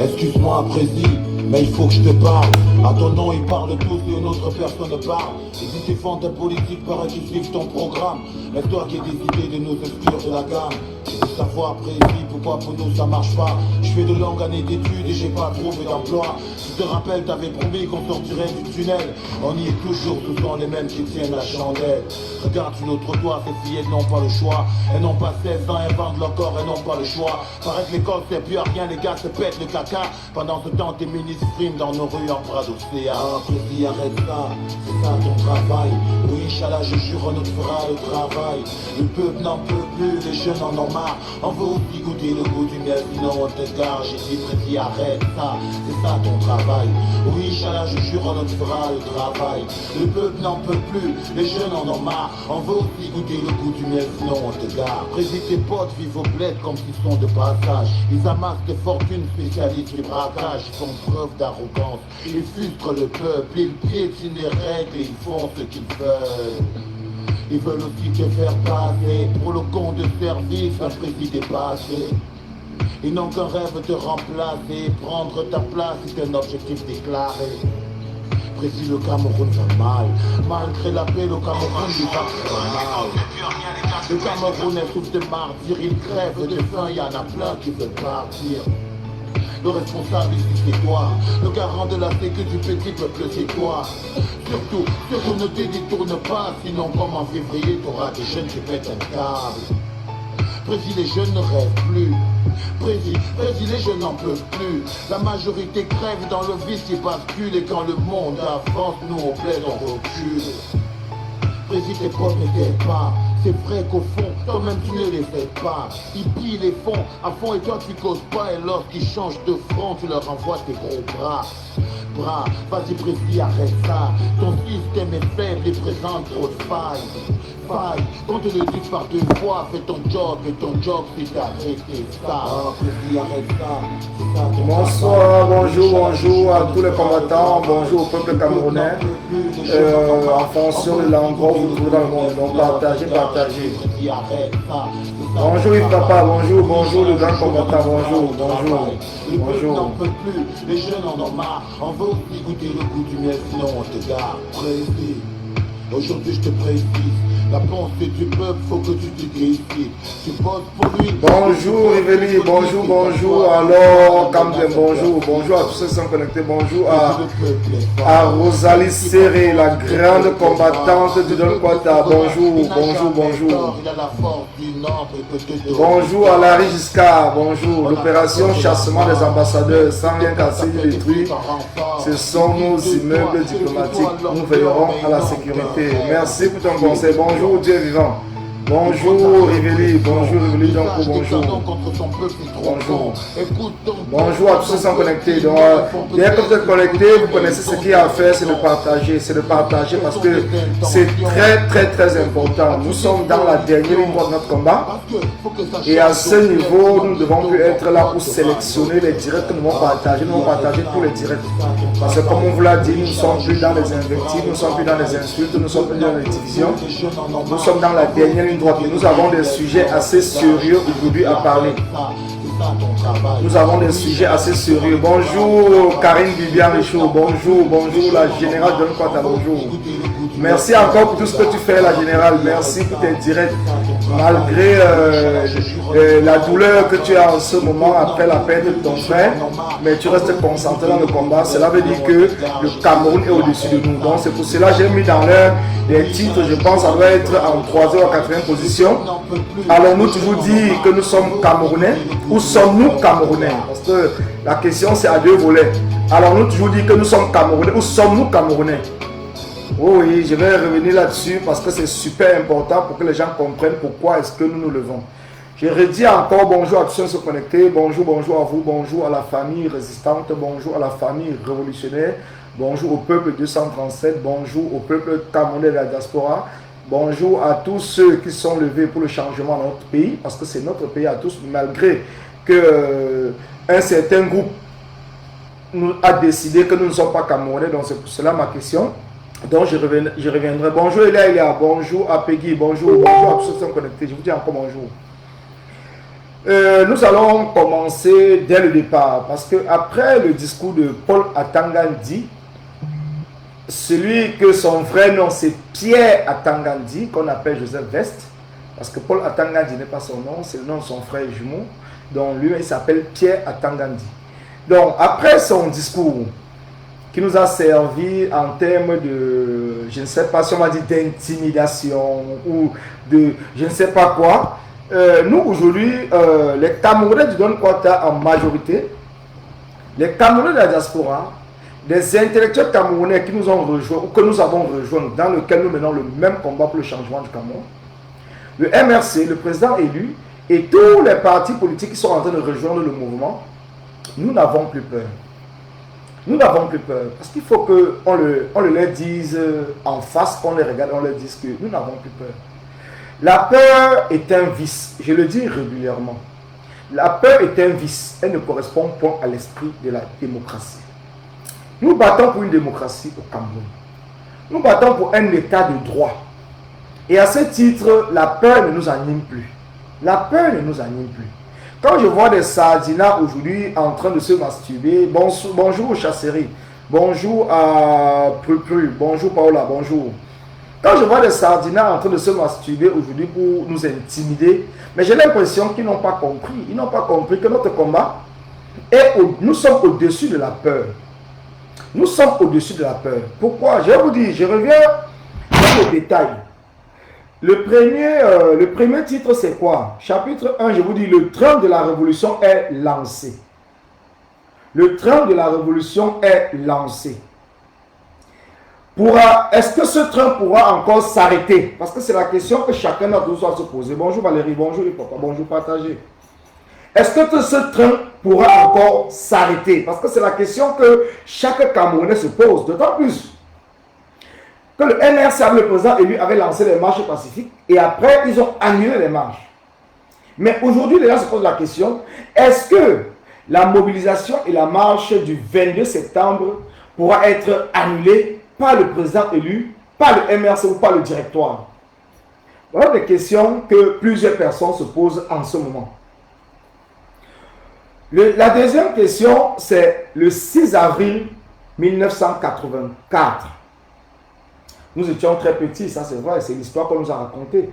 Excuse-moi, président, mais il faut que je te parle. À ton nom, ils parlent tous et une autre personne parle. Et si tu font ta politique, paraît qu'ils suivent ton programme. Mais toi qui as décidé de nous exclure de la gamme. Je veux savoir, précis, pourquoi pour nous ça marche pas. Je fais de longues années d'études et j'ai pas trouvé d'emploi. Tu te rappelles, t'avais promis qu'on sortirait du tunnel. On y est toujours, ce sont les mêmes qui tiennent la chandelle. Regarde sur notre toit, ces filles elles n'ont pas le choix. Elles n'ont pas 16 ans, elles vendent leur corps, elles n'ont pas le choix. Paraît que l'école c'est plus à rien, les gars se pètent le caca. Pendant ce temps, tes ministres friment dans nos rues en bras d'océan. Ah, précis, arrête ça, c'est ça ton travail. Oui, Inch'Allah, je jure, on nous fera le travail. Le peuple n'en peut plus, les jeunes en ont marre. On veut aussi goûter le goût du miel, sinon on te gare. J'ai dit, précis, arrête ça, c'est ça ton travail. Oui, Inch'Allah, je jure, on nous fera le travail. Le peuple n'en peut plus, les jeunes en ont marre. On veut aussi goûter le goût du miel, sinon on te gare. Précis, tes potes vivent au bled comme s'ils sont de passage. Ils amassent des fortunes spécialistes du braquage. Ils font preuve d'arrogance, ils frustrent le peuple. Ils piétinent les règles et ils font ce qu'ils veulent. Ils veulent aussi te faire passer pour le compte de service, un précis dépassé. Ils n'ont qu'un rêve de remplacer, prendre ta place, c'est un objectif déclaré. Précis, le Cameroun va mal. Malgré la paix, le Cameroun lui va très mal. Le Cameroun est souffre de martyr, il crève de faim, il y en a plein qui veulent partir. Le responsable ici c'est toi, le garant de la sécu du petit peuple c'est toi. Surtout ne te détourne pas, sinon comme en février t'auras des jeunes qui pètent un câble. Précis, les jeunes ne rêvent plus. Précis, les jeunes n'en peuvent plus. La majorité crève dans le vice qui bascule. Et quand le monde avance, nous on plaide, on recule. Précis, tes potes ne t'aident pas. C'est vrai qu'au fond, toi-même tu ne les aides pas. Ils pillent les fonds à fond et toi tu causes pas. Et lorsqu'ils changent de front, tu leur envoies tes gros bras. Vas-y précis, arrête ça. Ton système est faible et présente trop de failles. Quand te le dis par deux fois, fais ton job c'est d'arrêter ça. Ah, précis, arrête ça. Bonsoir, bonjour à tous les combattants, bonjour au peuple camerounais, en fonction de l'endroit où vous trouvez dans le monde. Donc partagez. Bonjour Yves Papa, bonjour le grand combattant, bonjour. On n'en peut plus, les jeunes en ont marre. On veut aussi goûter le goût du miel, sinon on te gare. Précis, aujourd'hui je te précise. La pensée du peuple, faut que tu te décides. Tu votes pour lui. Bonjour Rivelli, bonjour. Alors, Camden, bonjour à tous ceux qui sont connectés. Bonjour à Rosalie Serré, la grande combattante du Don Quata. Bonjour. Bonjour à Larry Giscard, bonjour. L'opération chassement des ambassadeurs sans rien casser ni détruire. Ce sont nos immeubles diplomatiques. Nous veillerons à la sécurité. Merci pour ton conseil. Bonjour Dieu vivant. Bonjour Rivelli, Janko, bonjour. Bonjour à tous ceux qui sont connectés. Donc, bien que vous êtes connectés, vous connaissez ce qu'il y a à faire, c'est de partager. Parce que c'est très important. Nous sommes dans la dernière ligne de notre combat. Et à ce niveau, nous ne devons plus être là pour sélectionner les directs que nous allons partager. Nous allons partager tous les directs. Parce que comme on vous l'a dit, nous ne sommes plus dans les invectives, nous ne sommes plus dans les insultes, nous ne sommes plus dans les divisions. Nous sommes dans la dernière ligne droite. Nous avons des sujets assez sérieux aujourd'hui à parler. Bonjour Karine Viviane Richaud, bonjour la générale Don Quata, bonjour. Merci encore pour tout ce que tu fais la générale, merci pour tes directs. Malgré la douleur que tu as en ce moment après la perte de ton frère, mais tu restes concentré dans le combat. Cela veut dire que le Cameroun est au-dessus de nous. Donc c'est pour cela que j'ai mis dans l'air des titres, je pense que ça doit être en 3e ou 4e position. Allons-nous toujours dire que nous sommes Camerounais ou sommes-nous Camerounais? Parce que la question c'est à deux volets. Allons-nous toujours dire que nous sommes Camerounais ou sommes-nous Camerounais? Oui, je vais revenir là-dessus parce que c'est super important pour que les gens comprennent pourquoi est-ce que nous nous levons. Je redis encore bonjour à tous ceux qui sont connectés, bonjour à vous, bonjour à la famille résistante, bonjour à la famille révolutionnaire, bonjour au peuple 237, bonjour au peuple camerounais de la diaspora, bonjour à tous ceux qui sont levés pour le changement dans notre pays, parce que c'est notre pays à tous, malgré que un certain groupe nous a décidé que nous ne sommes pas camerounais, donc c'est pour cela ma question. Donc je reviendrai. Bonjour Elia, bonjour à Peggy, bonjour à tous ceux qui sont connectés. Je vous dis encore bonjour. Nous allons commencer dès le départ parce que après le discours de Paul Atangandi, celui que son vrai nom c'est Pierre Atangandi, qu'on appelle Joseph Vest, parce que Paul Atangandi n'est pas son nom, c'est le nom de son frère jumeau, donc lui il s'appelle Pierre Atangandi. Donc après son discours, qui nous a servi en termes de, je ne sais pas si on va dire d'intimidation ou de je ne sais pas quoi, nous aujourd'hui, les Camerounais du Don Kwata en majorité, les Camerounais de la diaspora, des intellectuels camerounais qui nous ont rejoints ou que nous avons rejoints, dans lequel nous menons le même combat pour le changement du Cameroun, le MRC, le président élu et tous les partis politiques qui sont en train de rejoindre le mouvement, nous n'avons plus peur. Nous n'avons plus peur parce qu'il faut qu'on le leur dise en face, qu'on les regarde, on leur dise que nous n'avons plus peur. La peur est un vice, je le dis régulièrement. La peur est un vice, elle ne correspond point à l'esprit de la démocratie. Nous battons pour une démocratie au Cameroun. Nous battons pour un état de droit. Et à ce titre, la peur ne nous anime plus. La peur ne nous anime plus. Quand je vois des sardinas aujourd'hui en train de se masturber, bonjour Chasserie, bonjour à Prupru, bonjour Paola, bonjour. Quand je vois des sardinas en train de se masturber aujourd'hui pour nous intimider, mais j'ai l'impression qu'ils n'ont pas compris. Ils n'ont pas compris que notre combat nous sommes au-dessus de la peur. Nous sommes au-dessus de la peur. Pourquoi? Je vais vous dire, je reviens dans les détails. Le premier titre, c'est quoi? Chapitre 1, je vous dis, le train de la révolution est lancé. Le train de la révolution est lancé. Est-ce que ce train pourra encore s'arrêter? Parce que c'est la question que chacun d'entre nous doit se poser. Bonjour Valérie, bonjour les papas, bonjour partagé. Est-ce que ce train pourra encore s'arrêter? Parce que c'est la question que chaque Camerounais se pose. D'autant plus que le MRC, avec le président élu, avait lancé les marches pacifiques et après, ils ont annulé les marches. Mais aujourd'hui, les gens se posent la question, est-ce que la mobilisation et la marche du 22 septembre pourra être annulée par le président élu, par le MRC ou par le directoire? Voilà des questions que plusieurs personnes se posent en ce moment. La deuxième question, c'est le 6 avril 1984. Nous étions très petits, ça c'est vrai, c'est l'histoire qu'on nous a racontée.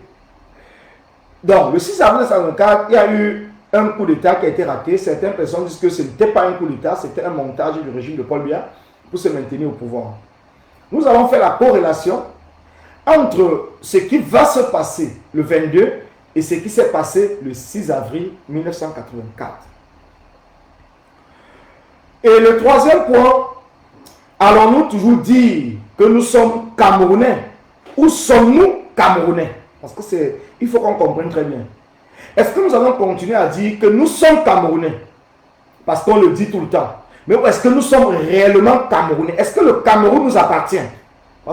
Donc, le 6 avril 1984, il y a eu un coup d'État qui a été raté. Certaines personnes disent que ce n'était pas un coup d'État, c'était un montage du régime de Paul Biya pour se maintenir au pouvoir. Nous avons fait la corrélation entre ce qui va se passer le 22 et ce qui s'est passé le 6 avril 1984. Et le troisième point, allons-nous toujours dire que nous sommes Camerounais? Où sommes-nous Camerounais? Parce que il faut qu'on comprenne très bien. Est-ce que nous allons continuer à dire que nous sommes Camerounais? Parce qu'on le dit tout le temps. Mais est-ce que nous sommes réellement Camerounais? Est-ce que le Cameroun nous appartient?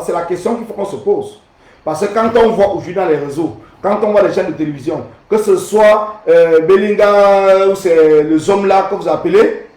C'est la question qu'il faut qu'on se pose. Parce que quand on voit aujourd'hui dans les réseaux, quand on voit les chaînes de télévision, que ce soit Belinga ou c'est les hommes là que vous appelez,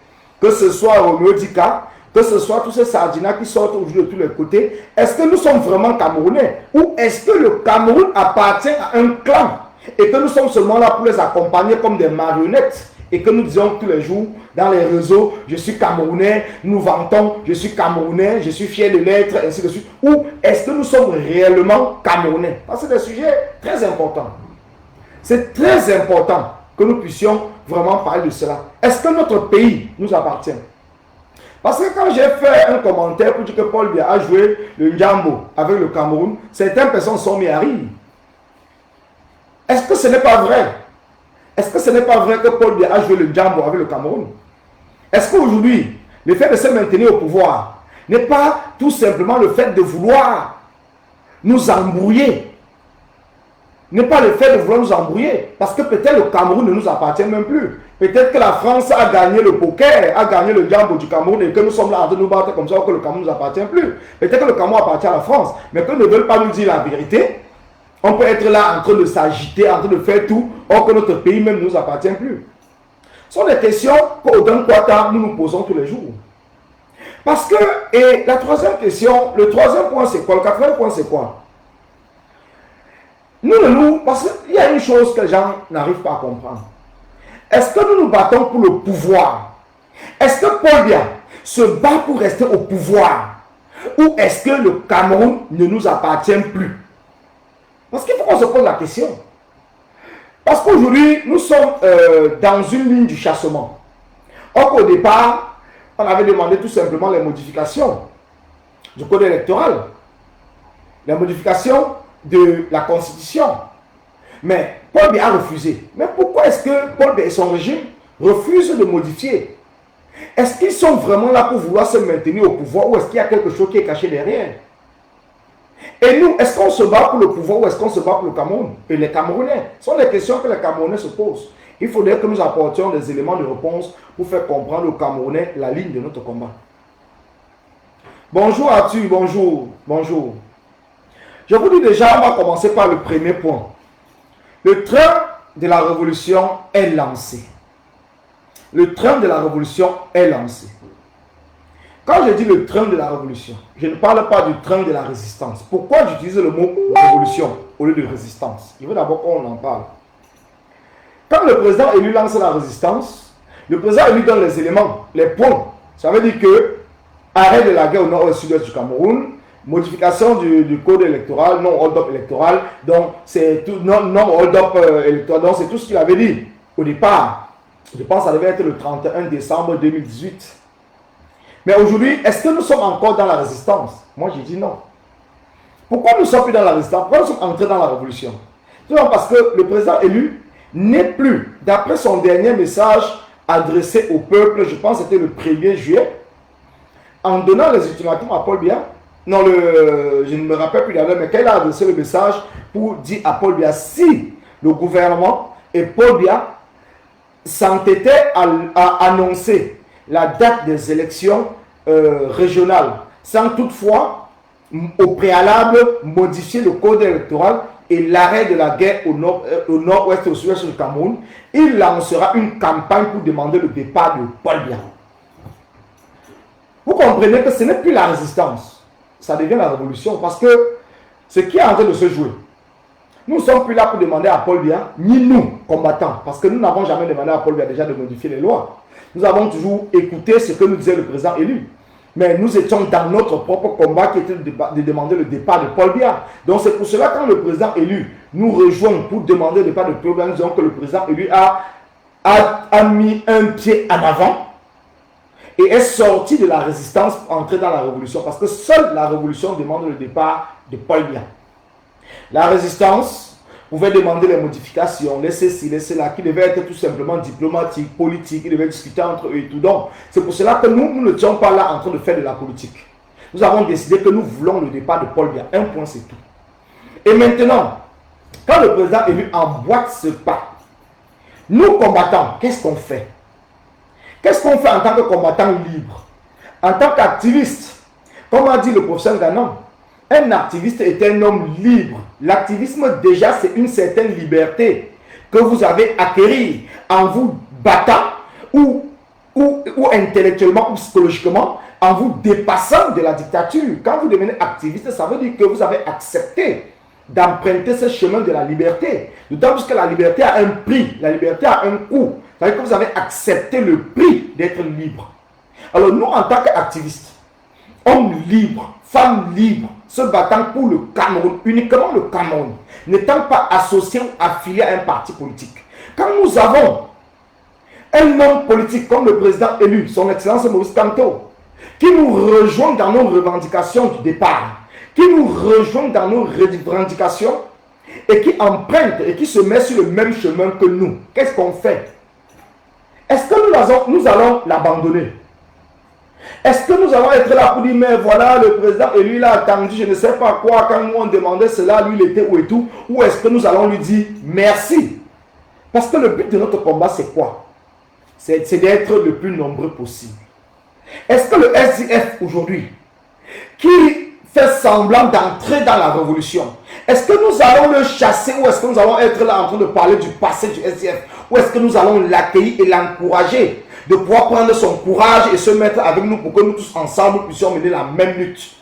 que ce soit Romeo Dika, que ce soit tous ces sardinas qui sortent aujourd'hui de tous les côtés, est-ce que nous sommes vraiment Camerounais? Ou est-ce que le Cameroun appartient à un clan et que nous sommes seulement là pour les accompagner comme des marionnettes et que nous disons tous les jours dans les réseaux, je suis Camerounais, nous vantons, je suis Camerounais, je suis fier de l'être, ainsi de suite. Ou est-ce que nous sommes réellement Camerounais? Parce que c'est des sujets très importants. C'est très important que nous puissions vraiment parler de cela. Est-ce que notre pays nous appartient? Parce que quand j'ai fait un commentaire pour dire que Paul Biya a joué le Njambo avec le Cameroun, certaines personnes sont mis à rire. Est-ce que ce n'est pas vrai? Est-ce que ce n'est pas vrai que Paul Biya a joué le Njambo avec le Cameroun? Est-ce qu'aujourd'hui, le fait de se maintenir au pouvoir n'est pas tout simplement le fait de vouloir nous embrouiller? N'est pas le fait de vouloir nous embrouiller? Parce que peut-être le Cameroun ne nous appartient même plus. Peut-être que la France a gagné le poker, a gagné le Njambo du Cameroun et que nous sommes là en train de nous battre comme ça, que le Cameroun ne nous appartient plus. Peut-être que le Cameroun appartient à la France, mais qu'ils ne veulent pas nous dire la vérité. On peut être là en train de s'agiter, en train de faire tout, or que notre pays même ne nous appartient plus. Ce sont des questions qu'au Don Kwata nous nous posons tous les jours. Parce que, et la troisième question, le troisième point c'est quoi? Le quatrième point c'est quoi? Parce qu'il y a une chose que les gens n'arrivent pas à comprendre. Est-ce que nous nous battons pour le pouvoir? Est-ce que Paul Biya se bat pour rester au pouvoir? Ou est-ce que le Cameroun ne nous appartient plus? Parce qu'il faut qu'on se pose la question. Parce qu'aujourd'hui, nous sommes dans une ligne du chassement. Or qu'au départ, on avait demandé tout simplement les modifications du code électoral, la modification de la constitution. Mais Paul Biya a refusé. Mais pourquoi est-ce que Paul Biya et son régime refusent de modifier? Est-ce qu'ils sont vraiment là pour vouloir se maintenir au pouvoir ou est-ce qu'il y a quelque chose qui est caché derrière? Et nous, est-ce qu'on se bat pour le pouvoir ou est-ce qu'on se bat pour le Cameroun et les Camerounais? Ce sont des questions que les Camerounais se posent. Il faudrait que nous apportions des éléments de réponse pour faire comprendre aux Camerounais la ligne de notre combat. Bonjour Arthur, bonjour, bonjour. Je vous dis déjà, on va commencer par le premier point. Le train de la révolution est lancé. Le train de la révolution est lancé. Quand je dis le train de la révolution, je ne parle pas du train de la résistance. Pourquoi j'utilise le mot révolution au lieu de résistance? Je veux d'abord qu'on en parle. Quand le président élu lance la résistance, le président élu donne les éléments, les points. Ça veut dire que arrêt de la guerre au nord et sud-ouest du Cameroun, modification du code électoral, non hold-up électoral, donc c'est tout, non hold-up électoral, donc c'est tout ce qu'il avait dit au départ. Je pense que ça devait être le 31 décembre 2018. Mais aujourd'hui, est-ce que nous sommes encore dans la résistance? Moi, j'ai dit non. Pourquoi nous ne sommes plus dans la résistance? Pourquoi nous sommes entrés dans la révolution? Tout simplement parce que le président élu n'est plus, d'après son dernier message adressé au peuple, je pense que c'était le 1er juillet, en donnant les ultimatums à Paul Biya, non, je ne me rappelle plus d'ailleurs, mais quand il a adressé le message pour dire à Paul Biya, si le gouvernement et Paul Biya s'entêtaient à annoncer la date des élections régionales, sans toutefois, au préalable, modifier le code électoral et l'arrêt de la guerre au nord-ouest et au sud-ouest du Cameroun, il lancera une campagne pour demander le départ de Paul Biya. Vous comprenez que ce n'est plus la résistance, ça devient la révolution, parce que ce qui est en train de se jouer, nous ne sommes plus là pour demander à Paul Biya, ni nous, combattants, parce que nous n'avons jamais demandé à Paul Biya déjà de modifier les lois. Nous avons toujours écouté ce que nous disait le président élu. Mais nous étions dans notre propre combat qui était de demander le départ de Paul Biya. Donc c'est pour cela que quand le président élu nous rejoint pour demander le départ de Paul Biya, nous disons que le président élu a mis un pied en avant et est sorti de la résistance pour entrer dans la révolution. Parce que seule la révolution demande le départ de Paul Biya. La résistance pouvait demander les modifications, les ceci, les cela, qui devaient être tout simplement diplomatiques, politiques, ils devaient discuter entre eux et tout. Donc, c'est pour cela que nous ne sommes pas là en train de faire de la politique. Nous avons décidé que nous voulons le départ de Paul Biya. Un point, c'est tout. Et maintenant, quand le président élu emboîte ce pas, nous combattants, qu'est-ce qu'on fait? Qu'est-ce qu'on fait en tant que combattant libre? En tant qu'activiste, comme a dit le professeur Ganon, un activiste est un homme libre. L'activisme, déjà, c'est une certaine liberté que vous avez acquérie en vous battant ou intellectuellement ou psychologiquement, en vous dépassant de la dictature. Quand vous devenez activiste, ça veut dire que vous avez accepté d'emprunter ce chemin de la liberté. D'autant plus que la liberté a un prix, la liberté a un coût. Ça veut dire que vous avez accepté le prix d'être libre. Alors nous, en tant qu'activistes, hommes libres, femmes libres, se battant pour le Cameroun, uniquement le Cameroun, n'étant pas associés ou affiliés à un parti politique. Quand nous avons un homme politique comme le président élu, son excellence Maurice Kamto, qui nous rejoint dans nos revendications du départ, qui nous rejoint dans nos revendications et qui emprunte et qui se met sur le même chemin que nous, qu'est-ce qu'on fait? Est-ce que nous allons l'abandonner? Est-ce que nous allons être là pour dire, mais voilà, le président élu, il a attendu, je ne sais pas quoi, quand nous on demandait cela, lui il était où et tout, ou est-ce que nous allons lui dire merci? Parce que le but de notre combat, c'est quoi? C'est d'être le plus nombreux possible. Est-ce que le SDF aujourd'hui, qui fait semblant d'entrer dans la révolution, est-ce que nous allons le chasser ou est-ce que nous allons être là en train de parler du passé du SDF? Ou est-ce que nous allons l'accueillir et l'encourager de pouvoir prendre son courage et se mettre avec nous pour que nous tous ensemble puissions mener la même lutte?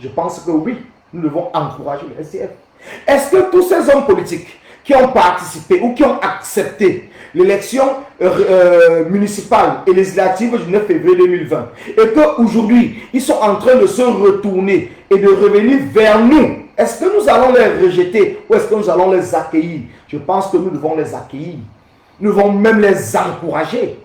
Je pense que oui, nous devons encourager le SDF. Est-ce que tous ces hommes politiques qui ont participé ou qui ont accepté l'élection municipale et législative du 9 février 2020 et qu'aujourd'hui, ils sont en train de se retourner et de revenir vers nous, est-ce que nous allons les rejeter ou est-ce que nous allons les accueillir? Je pense que nous devons les accueillir. Nous devons même les encourager.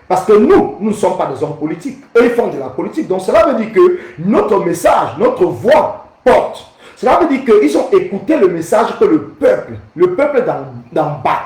Parce que nous ne sommes pas des hommes politiques. Eux, ils font de la politique. Donc cela veut dire que notre message, notre voix porte. Cela veut dire qu'ils ont écouté le message que le peuple d'en bas,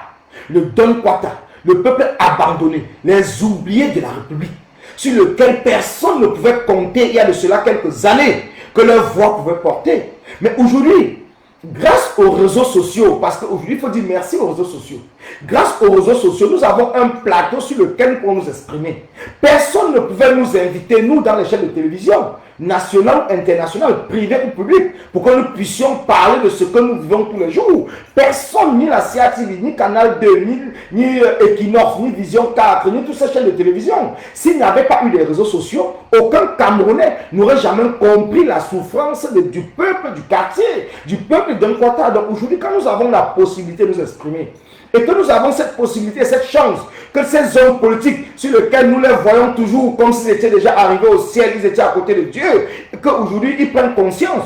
le Don Kwata, le peuple abandonné, les oubliés de la République, sur lequel personne ne pouvait compter il y a de cela quelques années, que leur voix pouvait porter. Mais aujourd'hui, grâce aux réseaux sociaux, parce qu'aujourd'hui, il faut dire merci aux réseaux sociaux. Grâce aux réseaux sociaux, nous avons un plateau sur lequel nous pouvons nous exprimer. Personne ne pouvait nous inviter, nous, dans les chaînes de télévision, nationales ou internationales, privées ou publiques, pour que nous puissions parler de ce que nous vivons tous les jours. Personne, ni la CATV, ni Canal 2, ni Equinox, ni Vision 4, ni toutes ces chaînes de télévision. S'il n'y avait pas eu les réseaux sociaux, aucun Camerounais n'aurait jamais compris la souffrance du peuple du quartier, du peuple d'un Kwata. Donc aujourd'hui, quand nous avons la possibilité de nous exprimer, et que nous avons cette possibilité, cette chance, que ces hommes politiques sur lesquels nous les voyons toujours comme s'ils étaient déjà arrivés au ciel, ils étaient à côté de Dieu, et qu'aujourd'hui ils prennent conscience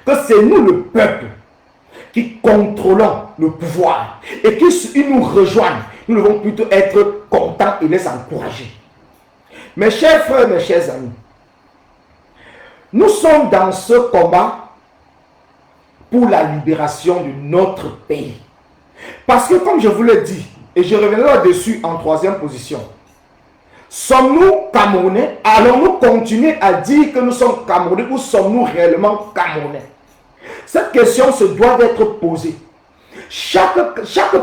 que c'est nous le peuple qui contrôlons le pouvoir et qu'ils nous rejoignent, nous devons plutôt être contents et les encourager. Mes chers frères, mes chers amis, nous sommes dans ce combat pour la libération de notre pays. Parce que comme je vous l'ai dit, et je reviendrai là-dessus en troisième position, sommes-nous Camerounais? Allons-nous continuer à dire que nous sommes Camerounais ou sommes-nous réellement Camerounais? Cette question se doit d'être posée. Chaque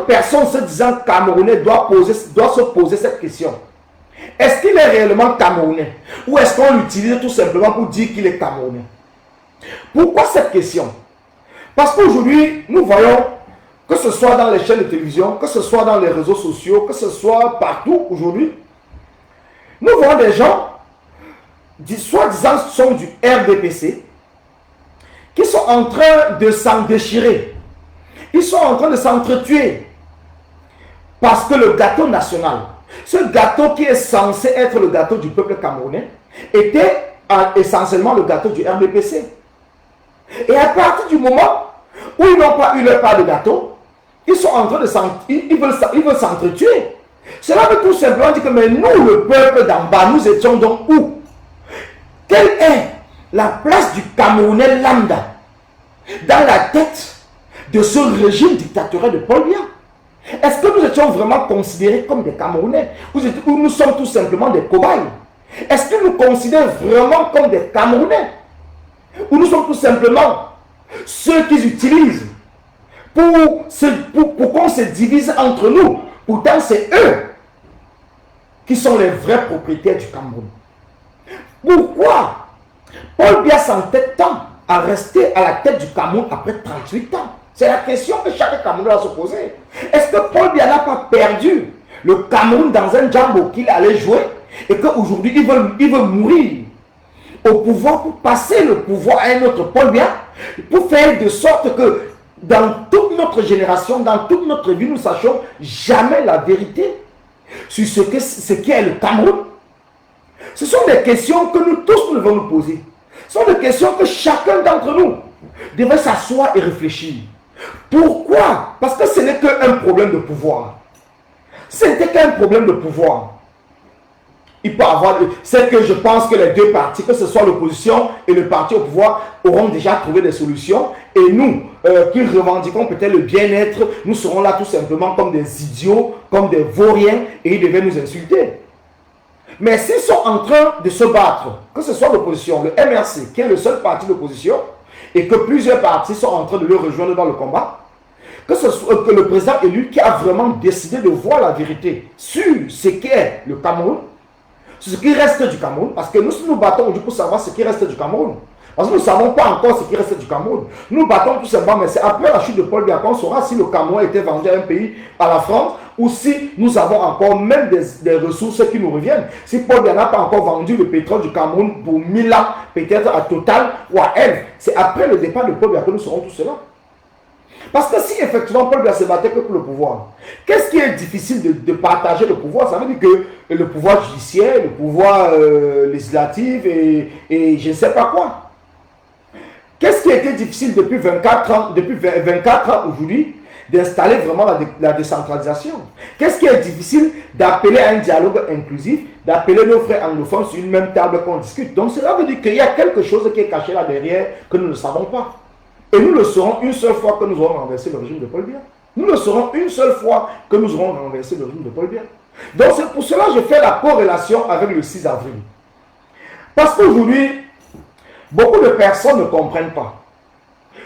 personne se disant Camerounais doit se poser cette question. Est-ce qu'il est réellement Camerounais? Ou est-ce qu'on l'utilise tout simplement pour dire qu'il est Camerounais? Pourquoi cette question? Parce qu'aujourd'hui, nous voyons, que ce soit dans les chaînes de télévision, que ce soit dans les réseaux sociaux, que ce soit partout aujourd'hui, nous voyons des gens, soi-disant sont du RDPC, qui sont en train de s'en déchirer. Ils sont en train de s'entretuer. Parce que le gâteau national, ce gâteau qui est censé être le gâteau du peuple camerounais, était essentiellement le gâteau du RDPC. Et à partir du moment où ils n'ont pas eu leur part de gâteau, ils sont en train de ils veulent s'entretuer. Cela veut tout simplement dire que mais nous, le peuple d'en bas, nous étions donc où? Quelle est la place du Camerounais lambda dans la tête de ce régime dictatorial de Paul Biya? Est-ce que nous étions vraiment considérés comme des Camerounais ou nous sommes tout simplement des cobayes? Est-ce qu'ils nous considèrent vraiment comme des Camerounais? Ou nous sommes tout simplement ceux qu'ils utilisent pour qu'on se divise entre nous? Pourtant, c'est eux qui sont les vrais propriétaires du Cameroun. Pourquoi Paul Biya s'entête tant à rester à la tête du Cameroun après 38 ans? C'est la question que chaque Camerounais doit se poser. Est-ce que Paul Biya n'a pas perdu le Cameroun dans un jambo qu'il allait jouer et qu'aujourd'hui il veut mourir au pouvoir pour passer le pouvoir à un autre Paul Biya, pour faire de sorte que dans toute notre génération, dans toute notre vie, nous ne sachions jamais la vérité sur ce qu'est le Cameroun? Ce sont des questions que nous tous nous devons nous poser. Ce sont des questions que chacun d'entre nous devrait s'asseoir et réfléchir. Pourquoi? Parce que ce n'est qu'un problème de pouvoir. Ce n'était qu'un problème de pouvoir. Il peut avoir, c'est que je pense que les deux partis, que ce soit l'opposition et le parti au pouvoir, auront déjà trouvé des solutions. Et nous, qui revendiquons peut-être le bien-être, nous serons là tout simplement comme des idiots, comme des vauriens, et ils devaient nous insulter. Mais s'ils sont en train de se battre, que ce soit l'opposition, le MRC, qui est le seul parti d'opposition, et que plusieurs partis sont en train de le rejoindre dans le combat, que ce soit que le président élu qui a vraiment décidé de voir la vérité sur ce qu'est le Cameroun, sur ce qui reste du Cameroun, parce que nous nous battons aujourd'hui pour savoir ce qui reste du Cameroun. Parce que nous ne savons pas encore ce qui reste du Cameroun. Nous battons tout simplement, mais c'est après la chute de Paul Biya qu'on saura si le Cameroun a été vendu à un pays, à la France, ou si nous avons encore même des ressources qui nous reviennent. Si Paul Biya n'a pas encore vendu le pétrole du Cameroun pour 1000 ans, peut-être à Total ou à Elf, c'est après le départ de Paul Biya que nous saurons tout cela. Parce que si effectivement Paul Biya se battait que pour le pouvoir, qu'est-ce qui est difficile de partager le pouvoir? Ça veut dire que le pouvoir judiciaire, le pouvoir législatif et je ne sais pas quoi. Qu'est-ce qui a été difficile depuis 24 ans aujourd'hui d'installer vraiment la décentralisation? Qu'est-ce qui est difficile d'appeler à un dialogue inclusif, d'appeler nos frères anglophones sur une même table qu'on discute? Donc cela veut dire qu'il y a quelque chose qui est caché là derrière que nous ne savons pas. Et nous le saurons une seule fois que nous aurons renversé le régime de Paul Biya. Nous le saurons une seule fois que nous aurons renversé le régime de Paul Biya. Donc c'est pour cela que je fais la corrélation avec le 6 avril. Parce qu'aujourd'hui, beaucoup de personnes ne comprennent pas.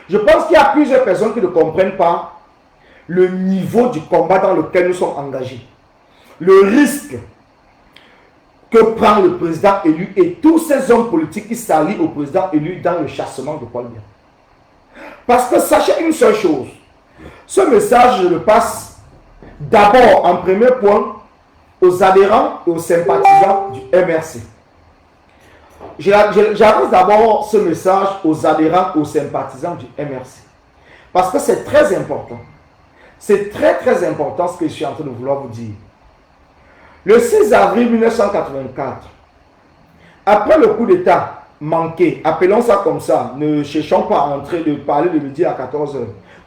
Je pense qu'il y a plusieurs personnes qui ne comprennent pas le niveau du combat dans lequel nous sommes engagés. Le risque que prend le président élu et tous ces hommes politiques qui s'allient au président élu dans le chassement de Paul Biya. Parce que sachez une seule chose, ce message je le passe d'abord en premier point aux adhérents et aux sympathisants du MRC. J'adresse d'abord ce message aux adhérents et aux sympathisants du MRC. Parce que c'est très important. C'est très important ce que je suis en train de vouloir vous dire. Le 6 avril 1984, après le coup d'État manqué, appelons ça comme ça, ne cherchons pas à entrer de parler de midi à 14 h.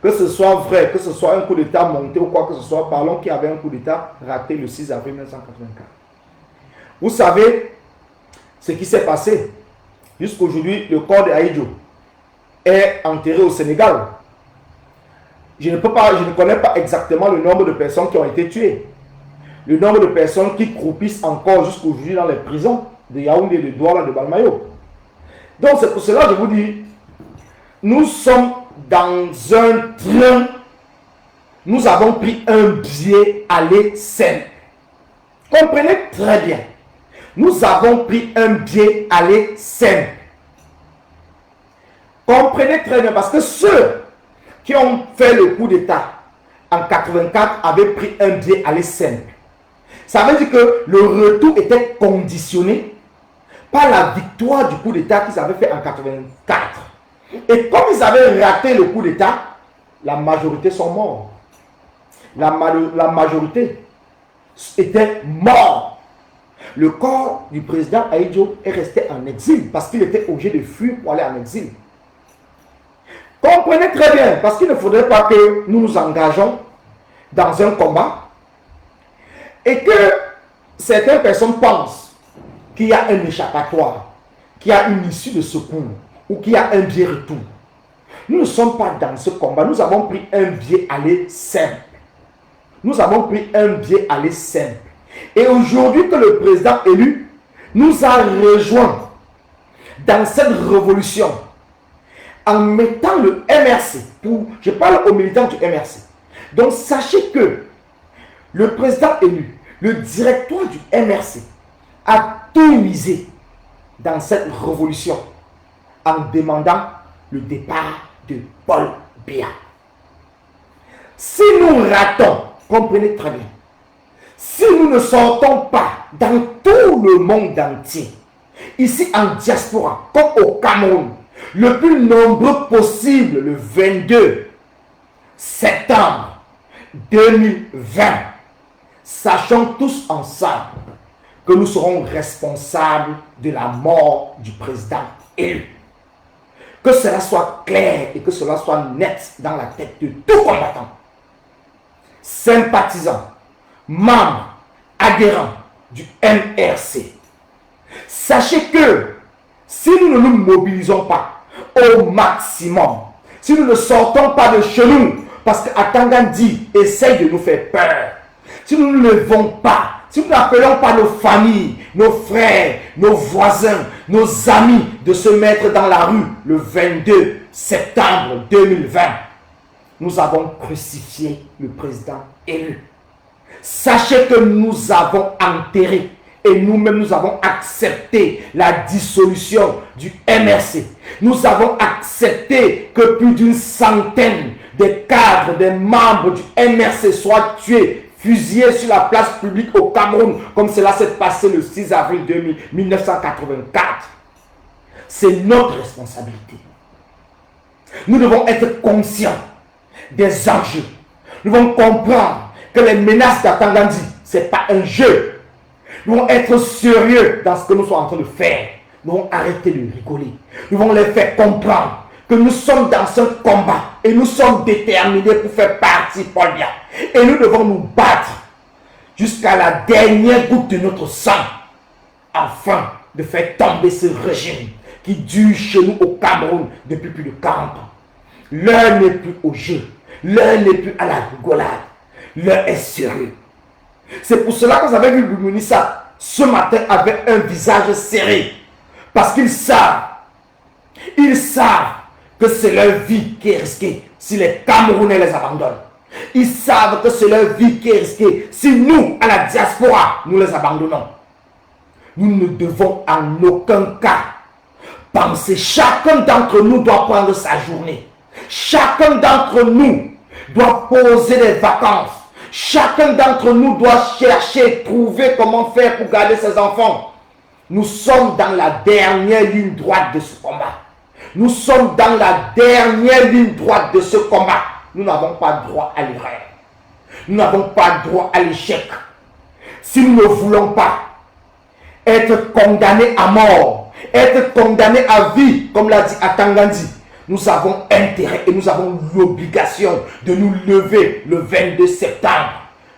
Que ce soit vrai, que ce soit un coup d'État monté ou quoi que ce soit, parlons qu'il y avait un coup d'État raté le 6 avril 1984. Vous savez ce qui s'est passé. Jusqu'aujourd'hui, le corps de Ahidjo est enterré au Sénégal. Je ne connais pas exactement le nombre de personnes qui ont été tuées. Le nombre de personnes qui croupissent encore jusqu'aujourd'hui dans les prisons de Yaoundé, de Douala, de Balmayo. Donc c'est pour cela que je vous dis, nous sommes dans un train, nous avons pris un billet aller simple. Comprenez très bien. Nous avons pris un billet aller simple. Comprenez très bien, parce que ceux qui ont fait le coup d'État en 84 avaient pris un billet aller simple. Ça veut dire que le retour était conditionné par la victoire du coup d'État qu'ils avaient fait en 84. Et comme ils avaient raté le coup d'État, la majorité sont morts. La majorité était morte. Le corps du président Ahidjo est resté en exil parce qu'il était obligé de fuir pour aller en exil. Comprenez très bien, parce qu'il ne faudrait pas que nous nous engageons dans un combat et que certaines personnes pensent qu'il y a un échappatoire, qu'il y a une issue de secours ou qu'il y a un biais retour. Nous ne sommes pas dans ce combat. Nous avons pris un biais aller simple. Nous avons pris un biais aller simple. Et aujourd'hui que le président élu nous a rejoints dans cette révolution en mettant le MRC, je parle aux militants du MRC. Donc sachez que le président élu, le directoire du MRC a tout misé dans cette révolution en demandant le départ de Paul Biya. Si nous ratons, comprenez très bien, si nous ne sortons pas dans tout le monde entier, ici en diaspora, comme au Cameroun, le plus nombreux possible le 22 septembre 2020, sachons tous ensemble que nous serons responsables de la mort du président élu. Que cela soit clair et que cela soit net dans la tête de tout combattant, sympathisant, membre, adhérent du MRC. Sachez que si nous ne nous mobilisons pas au maximum, si nous ne sortons pas de chez nous, parce qu'Atangan dit, essaye de nous faire peur, si nous ne levons pas, si nous n'appelons pas nos familles, nos frères, nos voisins, nos amis de se mettre dans la rue le 22 septembre 2020, nous avons crucifié le président élu. Sachez que nous avons enterré et nous-mêmes nous avons accepté la dissolution du MRC. Nous avons accepté que plus d'une centaine de cadres, des membres du MRC soient tués, fusillés sur la place publique au Cameroun, comme cela s'est passé le 6 avril 1984. C'est notre responsabilité. Nous devons être conscients des enjeux. Nous devons comprendre que les menaces d'Atangandi, ce n'est pas un jeu. Nous devons être sérieux dans ce que nous sommes en train de faire. Nous devons arrêter de rigoler. Nous devons les faire comprendre que nous sommes dans un combat et nous sommes déterminés pour faire partie, Paul Biya. Et nous devons nous battre jusqu'à la dernière goutte de notre sang afin de faire tomber ce régime qui dure chez nous au Cameroun depuis plus de 40 ans. L'heure n'est plus au jeu, l'heure n'est plus à la rigolade, l'heure est sérieux. C'est pour cela que vous avez vu Boumounissa ce matin avec un visage serré. Parce qu'ils savent que c'est leur vie qui est risquée si les Camerounais les abandonnent. Ils savent que c'est leur vie qui est risquée si nous, à la diaspora, nous les abandonnons. Nous ne devons en aucun cas penser. Chacun d'entre nous doit prendre sa journée. Chacun d'entre nous doit poser des vacances. Chacun d'entre nous doit chercher, trouver comment faire pour garder ses enfants. Nous sommes dans la dernière ligne droite de ce combat. Nous sommes dans la dernière ligne droite de ce combat. Nous n'avons pas droit à l'erreur. Nous n'avons pas droit à l'échec. Si nous ne voulons pas être condamnés à mort, être condamnés à vie, comme l'a dit Atangandi, nous avons intérêt et nous avons l'obligation de nous lever le 22 septembre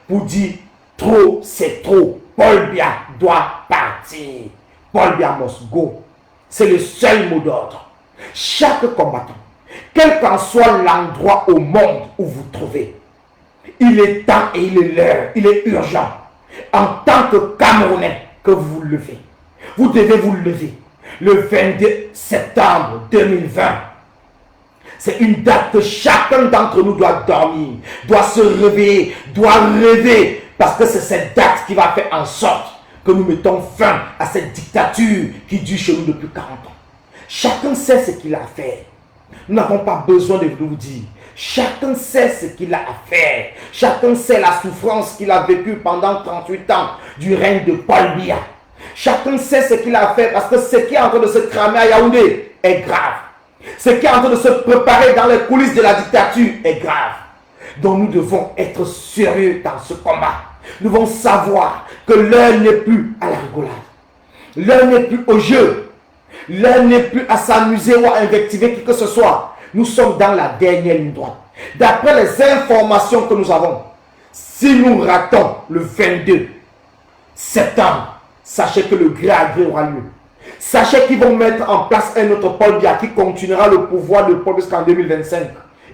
pour dire trop, c'est trop. Paul Biya doit partir. Paul Biya must go. C'est le seul mot d'ordre. Chaque combattant, quel qu'en soit l'endroit au monde où vous trouvez, il est temps et il est l'heure, il est urgent, en tant que Camerounais, que vous vous levez. Vous devez vous lever le 22 septembre 2020. C'est une date que chacun d'entre nous doit dormir, doit se réveiller, doit rêver, parce que c'est cette date qui va faire en sorte que nous mettons fin à cette dictature qui dure chez nous depuis 40 ans. Chacun sait ce qu'il a à faire. Nous n'avons pas besoin de vous dire. Chacun sait ce qu'il a à faire. Chacun sait la souffrance qu'il a vécue pendant 38 ans du règne de Paul Biya. Chacun sait ce qu'il a à faire parce que ce qui est en train de se cramer à Yaoundé est grave. Ce qui est en train de se préparer dans les coulisses de la dictature est grave. Donc nous devons être sérieux dans ce combat. Nous devons savoir que l'heure n'est plus à la rigolade. L'heure n'est plus au jeu. L'heure n'est plus à s'amuser ou à invectiver qui que ce soit. Nous sommes dans la dernière ligne droite. D'après les informations que nous avons, si nous ratons le 22 septembre, sachez que le gré à gré aura lieu. Sachez qu'ils vont mettre en place un autre Paul Biya qui continuera le pouvoir de Paul jusqu'en 2025.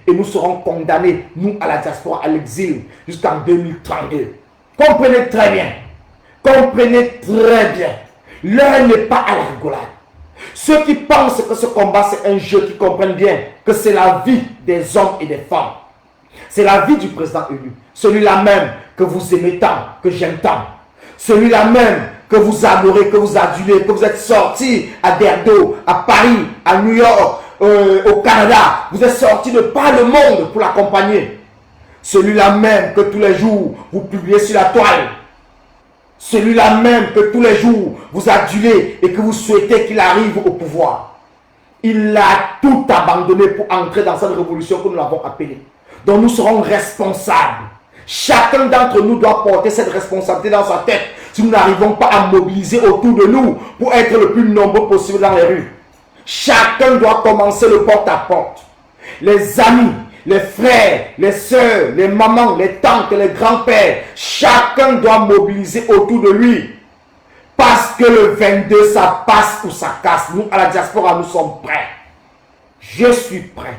Et nous serons condamnés, nous, à la diaspora, à l'exil, jusqu'en 2032. Comprenez très bien. Comprenez très bien. L'heure n'est pas à la rigolade. Ceux qui pensent que ce combat c'est un jeu, qui comprennent bien que c'est la vie des hommes et des femmes. C'est la vie du président élu. Celui-là même que vous aimez tant, que j'aime tant. Celui-là même que vous adorez, que vous adulez, que vous êtes sortis à Bordeaux, à Paris, à New York, au Canada. Vous êtes sortis de par le monde pour l'accompagner. Celui-là même que tous les jours vous publiez sur la toile. Celui-là même que tous les jours vous adulez et que vous souhaitez qu'il arrive au pouvoir. Il a tout abandonné pour entrer dans cette révolution que nous l'avons appelée. Donc nous serons responsables. Chacun d'entre nous doit porter cette responsabilité dans sa tête si nous n'arrivons pas à mobiliser autour de nous pour être le plus nombreux possible dans les rues. Chacun doit commencer le porte-à-porte. Les amis, les frères, les soeurs, les mamans, les tantes, les grands-pères, chacun doit mobiliser autour de lui. Parce que le 22, ça passe ou ça casse. Nous, à la diaspora, nous sommes prêts. Je suis prêt.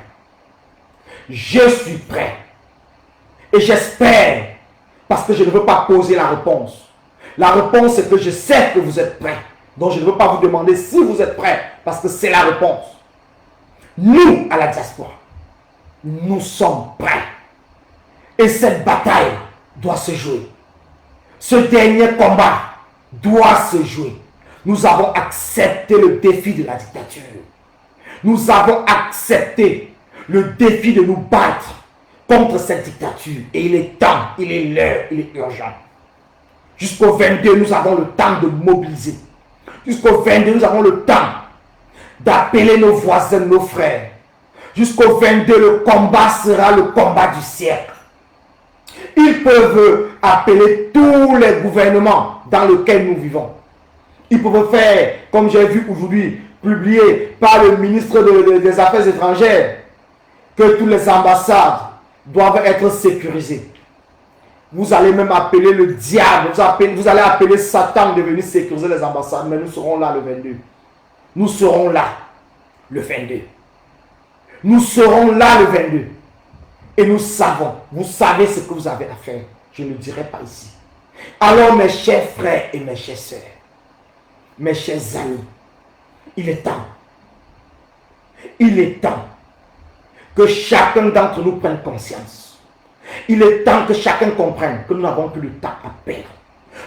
Je suis prêt. Et j'espère, parce que je ne veux pas poser la réponse. La réponse, c'est que je sais que vous êtes prêts. Donc, je ne veux pas vous demander si vous êtes prêts, parce que c'est la réponse. Nous, à la diaspora, nous sommes prêts. Et cette bataille doit se jouer. Ce dernier combat doit se jouer. Nous avons accepté le défi de la dictature. Nous avons accepté le défi de nous battre contre cette dictature. Et il est temps, il est l'heure, il est urgent. Jusqu'au 22, nous avons le temps de mobiliser. Jusqu'au 22, nous avons le temps d'appeler nos voisins, nos frères, Jusqu'au 22, le combat sera le combat du siècle. Ils peuvent appeler tous les gouvernements dans lesquels nous vivons. Ils peuvent faire, comme j'ai vu aujourd'hui, publié par le ministre des Affaires étrangères, que toutes les ambassades doivent être sécurisées. Vous allez même appeler le diable, vous allez appeler Satan de venir sécuriser les ambassades, mais nous serons là le 22. Nous serons là le 22. Nous serons là le 22. Et nous savons, vous savez ce que vous avez à faire. Je ne dirai pas ici. Alors mes chers frères et mes chères sœurs, mes chers amis, il est temps. Il est temps que chacun d'entre nous prenne conscience. Il est temps que chacun comprenne que nous n'avons plus le temps à perdre.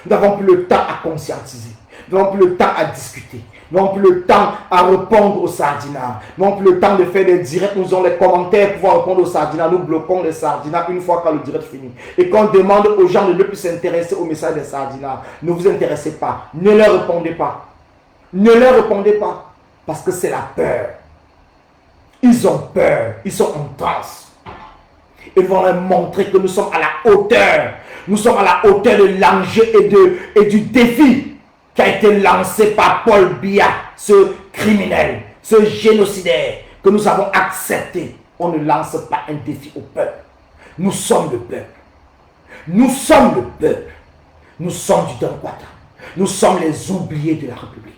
Nous n'avons plus le temps à conscientiser. Nous n'avons plus le temps à discuter. Nous n'avons plus le temps à répondre aux sardinats. Nous n'avons plus le temps de faire des directs. Nous avons les commentaires pour pouvoir répondre aux sardinats. Nous bloquons les sardinats une fois que le direct finit. Et quand on demande aux gens de ne plus s'intéresser au message des sardinats, ne vous intéressez pas. Ne leur répondez pas. Ne leur répondez pas. Parce que c'est la peur. Ils ont peur. Ils sont en transe. Ils vont leur montrer que nous sommes à la hauteur. Nous sommes à la hauteur de l'enjeu et du défi qui a été lancé par Paul Biya, ce criminel, ce génocidaire que nous avons accepté. On ne lance pas un défi au peuple. Nous sommes le peuple. Nous sommes le peuple. Nous sommes du Donkwata. Nous sommes les oubliés de la République.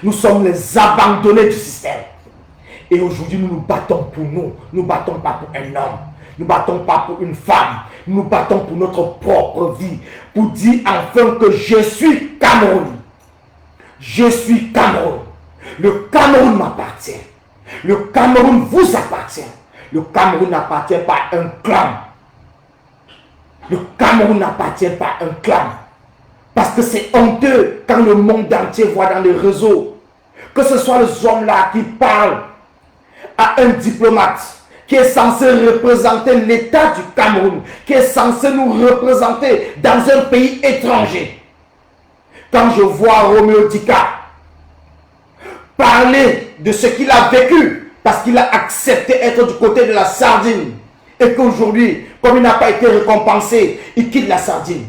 Nous sommes les abandonnés du système. Et aujourd'hui, nous nous battons pour nous. Nous ne battons pas pour un homme. Nous ne battons pas pour une femme. Nous nous battons pour notre propre vie. Pour dire enfin que je suis Cameroun. Je suis Cameroun. Le Cameroun m'appartient. Le Cameroun vous appartient. Le Cameroun n'appartient pas à un clan. Le Cameroun n'appartient pas à un clan. Parce que c'est honteux quand le monde entier voit dans les réseaux que ce soit les hommes-là qui parlent à un diplomate qui est censé représenter l'État du Cameroun, qui est censé nous représenter dans un pays étranger. Quand je vois Roméo Dika parler de ce qu'il a vécu, parce qu'il a accepté d'être du côté de la sardine, et qu'aujourd'hui, comme il n'a pas été récompensé, il quitte la sardine.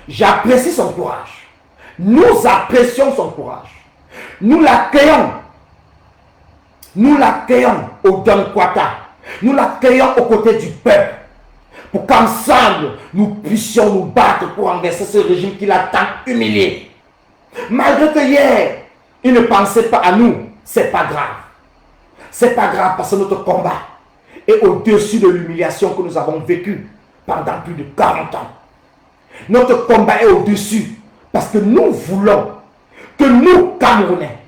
J'apprécie son courage. Nous apprécions son courage. Nous l'accueillons. Nous l'accueillons au Donkwata. Nous l'accueillons aux côtés du peuple. Pour qu'ensemble, nous puissions nous battre pour renverser ce régime qui l'a tant humilié. Malgré que hier, il ne pensait pas à nous, c'est pas grave. C'est pas grave parce que notre combat est au-dessus de l'humiliation que nous avons vécue pendant plus de 40 ans. Notre combat est au-dessus parce que nous voulons que nous, Camerounais,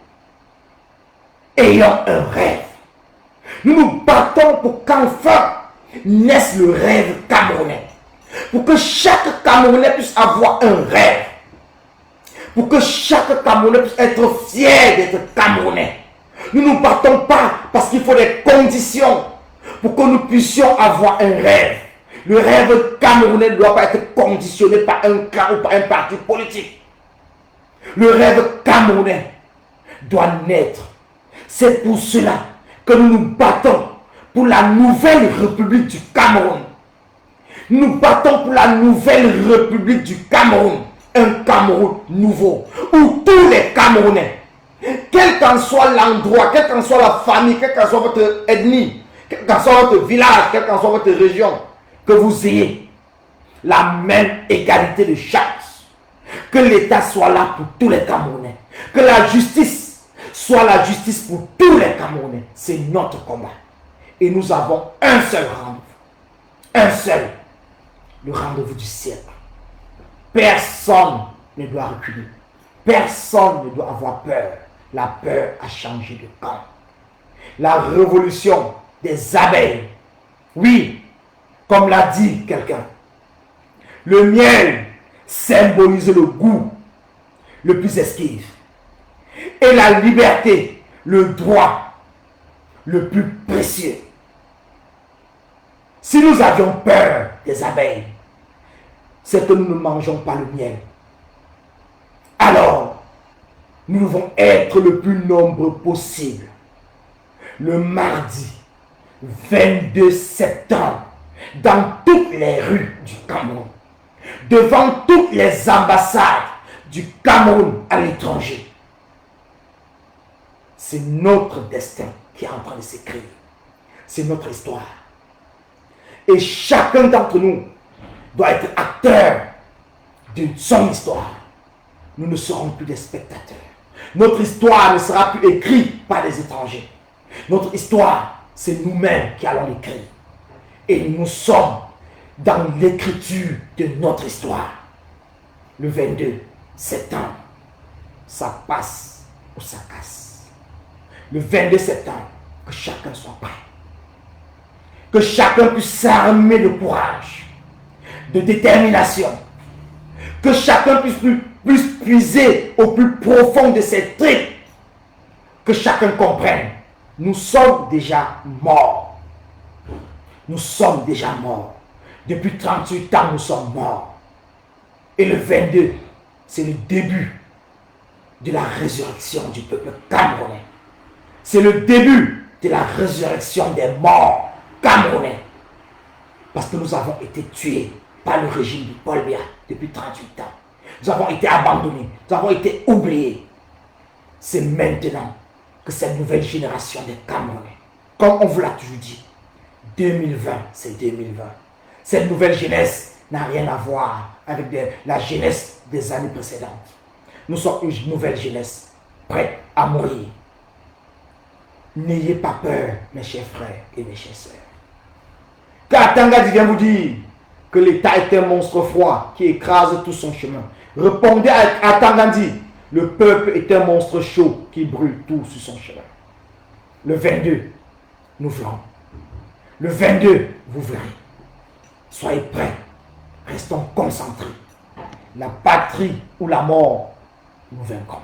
ayons un rêve. Nous nous battons pour qu'enfin naisse le rêve camerounais. Pour que chaque Camerounais puisse avoir un rêve. Pour que chaque Camerounais puisse être fier d'être Camerounais. Nous ne nous battons pas parce qu'il faut des conditions pour que nous puissions avoir un rêve. Le rêve camerounais ne doit pas être conditionné par un clan ou par un parti politique. Le rêve camerounais doit naître. C'est pour cela que nous nous battons pour la nouvelle République du Cameroun. Nous nous battons pour la nouvelle République du Cameroun. Un Cameroun nouveau, où tous les Camerounais, quel qu'en soit l'endroit, quelle qu'en soit la famille, quelle qu'en soit votre ethnie, quel qu'en soit votre village, quelle qu'en soit votre région, que vous ayez la même égalité de chance. Que l'État soit là pour tous les Camerounais. Que la justice soit la justice pour tous les Camerounais. C'est notre combat. Et nous avons un seul rendez-vous. Un seul. Le rendez-vous du siècle. Personne ne doit reculer. Personne ne doit avoir peur. La peur a changé de camp. La révolution des abeilles. Oui, comme l'a dit quelqu'un. Le miel symbolise le goût le plus esquive. Et la liberté, le droit le plus précieux. Si nous avions peur des abeilles, c'est que nous ne mangeons pas le miel. Alors, nous devons être le plus nombreux possible. Le mardi 22 septembre, dans toutes les rues du Cameroun, devant toutes les ambassades du Cameroun à l'étranger. C'est notre destin qui est en train de s'écrire. C'est notre histoire. Et chacun d'entre nous doit être acteur de son histoire. Nous ne serons plus des spectateurs. Notre histoire ne sera plus écrite par les étrangers. Notre histoire, c'est nous-mêmes qui allons l'écrire. Et nous sommes dans l'écriture de notre histoire. Le 22 septembre, ça passe ou ça casse. Le 22 septembre, que chacun soit prêt. Que chacun puisse s'armer de courage, de détermination. Que chacun puisse puiser au plus profond de ses tripes. Que chacun comprenne. Nous sommes déjà morts. Nous sommes déjà morts. Depuis 38 ans, nous sommes morts. Et le 22, c'est le début de la résurrection du peuple camerounais. C'est le début de la résurrection des morts camerounais. Parce que nous avons été tués par le régime de Paul Biya depuis 38 ans. Nous avons été abandonnés. Nous avons été oubliés. C'est maintenant que cette nouvelle génération des Camerounais, comme on vous l'a toujours dit, 2020, c'est 2020. Cette nouvelle jeunesse n'a rien à voir avec la jeunesse des années précédentes. Nous sommes une nouvelle jeunesse, prête à mourir. N'ayez pas peur, mes chers frères et mes chères sœurs. Katanga vient vous dire que l'État est un monstre froid qui écrase tout son chemin. Répondez à Tangandi, le peuple est un monstre chaud qui brûle tout sur son chemin. Le 22, nous verrons. Le 22, vous verrez. Soyez prêts. Restons concentrés. La patrie ou la mort, nous vaincrons.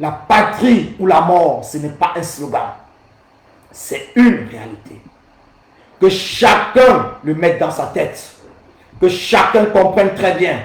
La patrie ou la mort, ce n'est pas un slogan. C'est une réalité. Que chacun le mette dans sa tête. Que chacun comprenne très bien